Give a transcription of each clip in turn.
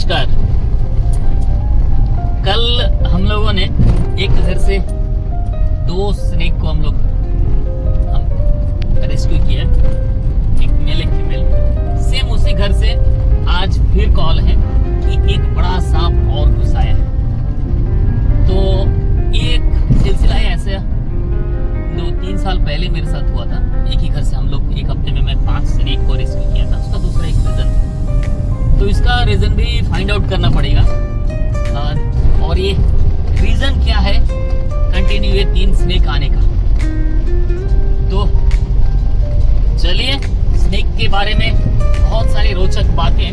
नमस्कार। कल हम लोगों ने एक घर से 2 स्नेक को हम रेस्क्यू किया, एक मेल एक फीमेल। सेम उसी घर से आज फिर कॉल है कि एक बड़ा सांप और घुस आया है। तो एक सिलसिला है ऐसे 2-3 साल पहले मेरे साथ हुआ था। एक ही घर से हम लोग एक हफ्ते में मैं 5 स्नेक को रेस्क्यू किया था। उसका दूसरा एक रीजन था, तो इसका रीजन भी फाइंड आउट करना पड़ेगा। और ये रीजन क्या है कंटिन्यू ये 3 स्नेक आने का। तो चलिए स्नेक के बारे में बहुत सारी रोचक बातें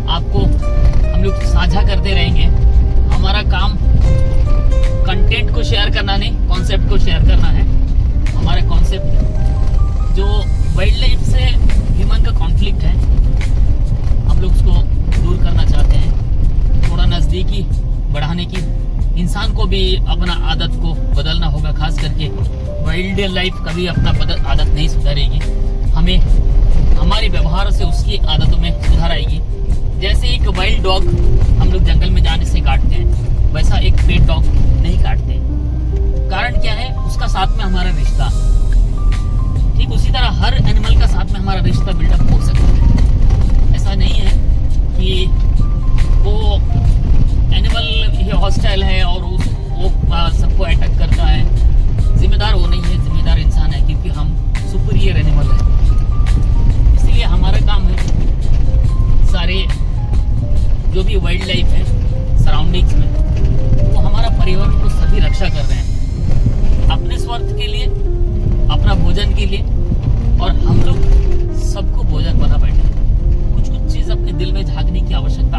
आपको हम लोग साझा करते रहेंगे। हमारा काम कंटेंट को शेयर करना नहीं, कॉन्सेप्ट को शेयर करना है। हमारा कॉन्सेप्ट जो वाइल्ड लाइफ से ह्यूमन का कॉन्फ्लिक्ट है, हम लोग उसको दूर करना चाहते हैं, थोड़ा नज़दीकी बढ़ाने की। इंसान को भी अपना आदत को बदलना होगा, खास करके वाइल्ड लाइफ कभी अपना आदत नहीं सुधारेगी। हमें हमारे व्यवहार से उसकी आदतों में सुधार आएगी। जैसे एक वाइल्ड डॉग हम लोग जंगल में जाने से काटते हैं, वैसा एक पेट डॉग नहीं काटते। कारण क्या है? उसका साथ में हमारा रिश्ता। ठीक उसी तरह हर एनिमल का साथ में हमारा रिश्ता बिल्डअप हो सकता है। ऐसा नहीं है कि वो एनिमल ही हॉस्टाइल है और वो सबको अटैक करता है। जिम्मेदार वो नहीं है, जिम्मेदार इंसान है, क्योंकि हम सुपीरियर एनिमल है। इसलिए हमारा काम है सारे जो भी वाइल्ड लाइफ है सराउंडिंग्स में, वो हमारा पर्यावरण को सभी रक्षा कर रहे हैं अपने स्वार्थ के लिए, अपना भोजन के लिए। और हम लोग सबको भोजन बना बैठे। कुछ चीज़ अपने दिल में झांकने की आवश्यकता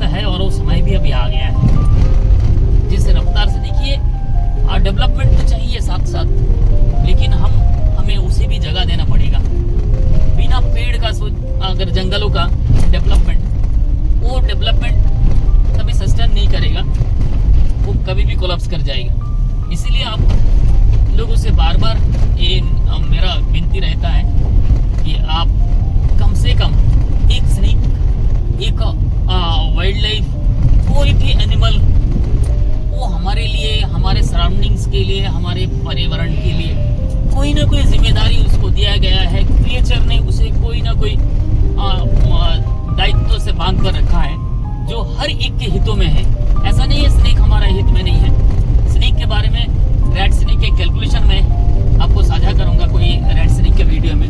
है और वो समय भी अभी आ गया है। जिस रफ्तार से देखिए डेवलपमेंट तो चाहिए साथ साथ, लेकिन हमें उसे भी जगह देना पड़ेगा। बिना पेड़ का अगर जंगलों का डेवलपमेंट, वो डेवलपमेंट कभी सस्टेन नहीं करेगा, वो कभी भी कोलैप्स कर जाएगा। इसीलिए आप लोगों से बार बार ये मेरा विनती रहता है कि आप कम से कम एक स्नेक, एक वाइल्ड लाइफ, कोई भी एनिमल, वो हमारे लिए, हमारे सराउंडिंग्स के लिए, हमारे पर्यावरण के लिए कोई ना कोई जिम्मेदारी उसको दिया गया है। क्रिएचर ने उसे कोई ना कोई दायित्व से बांध कर रखा है जो हर एक के हितों में है। ऐसा नहीं है स्नेक हमारा हित में नहीं है। स्नेक के बारे में, रेड स्नेक के कैलकुलेशन में आपको साझा करूंगा कोई रेड स्नेक के वीडियो में।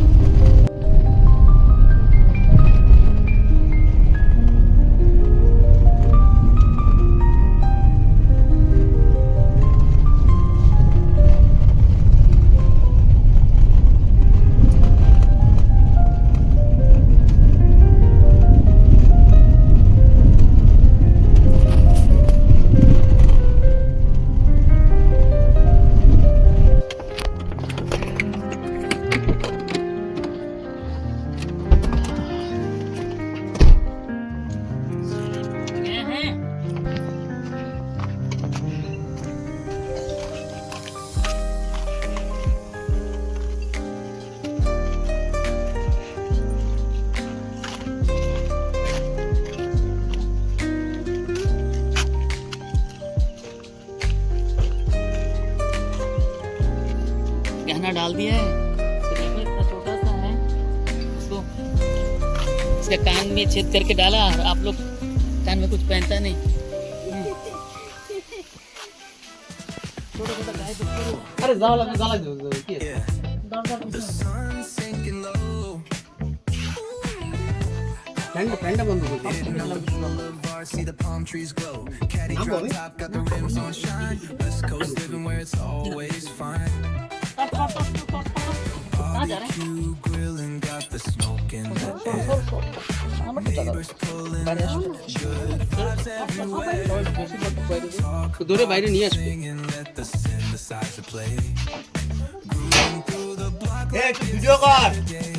गहना डाल दिया है, इतना छोटा सा है, उसको इसके कान में छेद करके डाला। और आप लोग कान में कुछ पहनता नहीं, छोटा गाय तो अरे जाला फ्रेंड बंद see the palm trees glow, caddy drop top got the rims on shine, west coast living where it's always fine, barbecue grilling got the smoke in the air, neighbors pulling up, good vibes everywhere, talk about singing, let the synthesizer play, grooving through the block like it's day.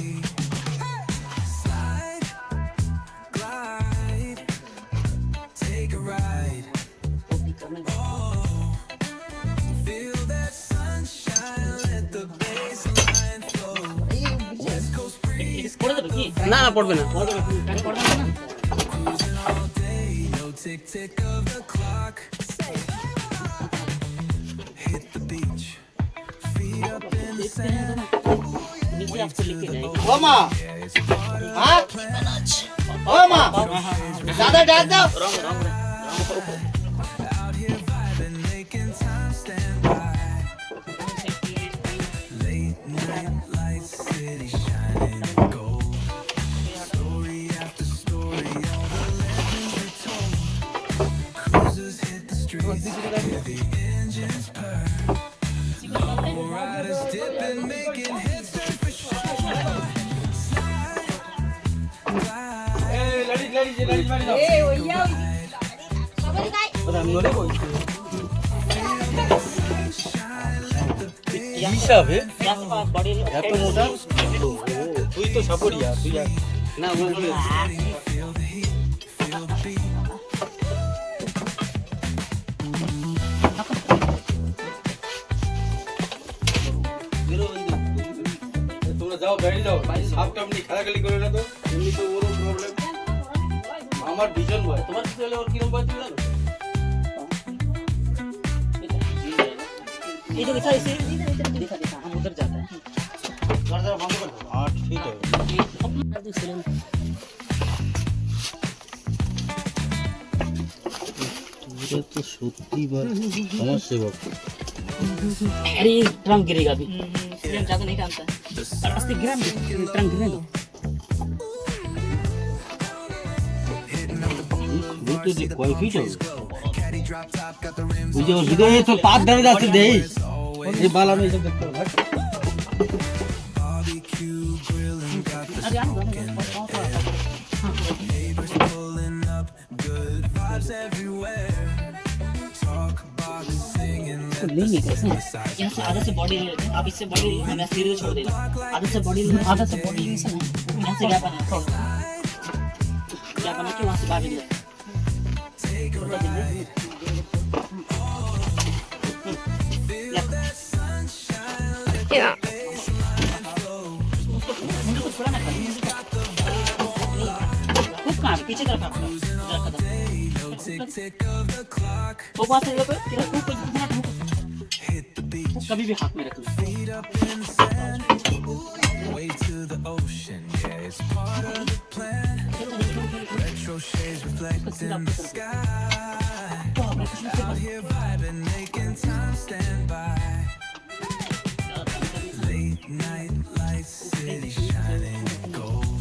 না পড়বে না। tick of the clock. Hit the beach, feet up in the sand. नीचे आपको लेके जाएगी। ओ माँ, हाँ? ओ माँ, ज़्यादा डाल दो। Out here vibing, making time stand by. Late night lights, city shining gold. Story after story, all the legends are told. Cruisers hit the streets, hear the engines purr. Riders dipping, making hits turn for sure. হিসাবে बड़ी এত মোটা তুই তো সাপড়িয়া তুই না Feel the heat, feel the beat. তোমরা যাও বাইরে যাও সাপ টাপ নিয়ে খেলাখেলি করে না তো এমনি তো ওরও প্রবলেম আমার ভীষণ ভয় তোমার কিছু হলে ওর কিরম ভয় তুমি জানো ये जो लिखा है इसे दिखा हम उधर जाते हैं দরজা বন্ধ করে দাও हाँ ठीक है এটা তো সত্যি বা সমাজ সেবক अरे ये ट्रंक गिरेगा अभी इसलिए ज्यादा नहीं टानता और अस्ती गिरा ट्रंक गिरने दो দুটো যে কয় ফিট হবে ওই যে ওর ভিতরে তো পাত ধরে যাচ্ছে দেই এই বালা আমি সব দেখতে পাবো Barbecue grilling, got the अरे यार neighbors pulling up, good vibes everywhere. Talk about singing, let the लेंगे कैसे sighs यहाँ से आधा से बॉडी ले लेते हैं आप इससे बॉडी मैं सीधे छोड़ देगा आधा से बॉडी आधा से बॉडी से ना यहाँ से गैप बना के वहाँ से बाहर निकल take a ride. Feel that sunshine, let the baseline flow. मुझे कुछ थोड़ा ना कर खूब कहाँ पीछे तरफ आपका जरा कदम No tick tick of the clock. वो बात है पे तेरा खूब कुछ इतना ढूंढ Hit the beach, कभी भी हाथ में रख लो feet up in the sand. Way to the ocean, yeah, it's part of the plan. Retro shades reflecting the sky. Out here vibing, making time stand by. Late night lights, city shining gold.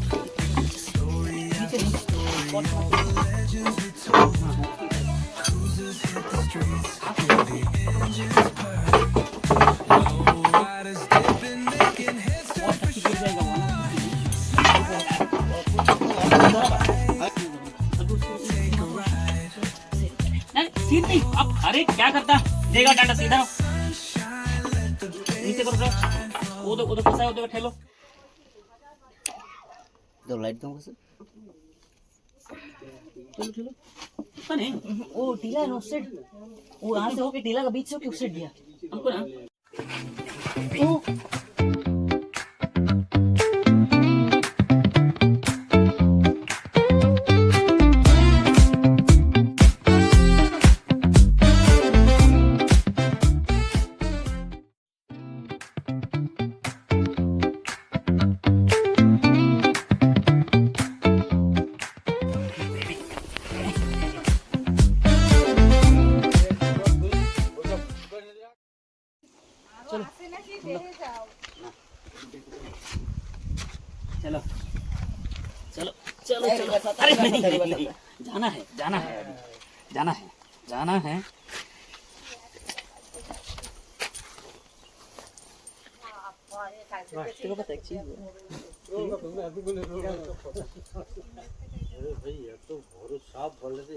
Story after story, all the legends are told. Cruisers hit the streets, hear the engines purr. Riders dipping, making hits turn for गिर जाएगा वो take a ride. नहीं सीध नहीं अब अरे क्या करता देगा डांडा सीधा Shine, let the नीचे करो उधर उधर फंसा है उधर ठेलो तो लाइट कम कैसे ठेलो ठेलो पता नहीं वो टीला है ना उस साइड वो यहाँ से होके टीला का बीच से होके उस साइड गया हमको ना ओ चलो चलो चलो चलो अरे नहीं नहीं जाना है जाना है जाना है जाना है तेरे को पता है एक चीज अरे भाई ये तो बहुत साफ बोल रहे थे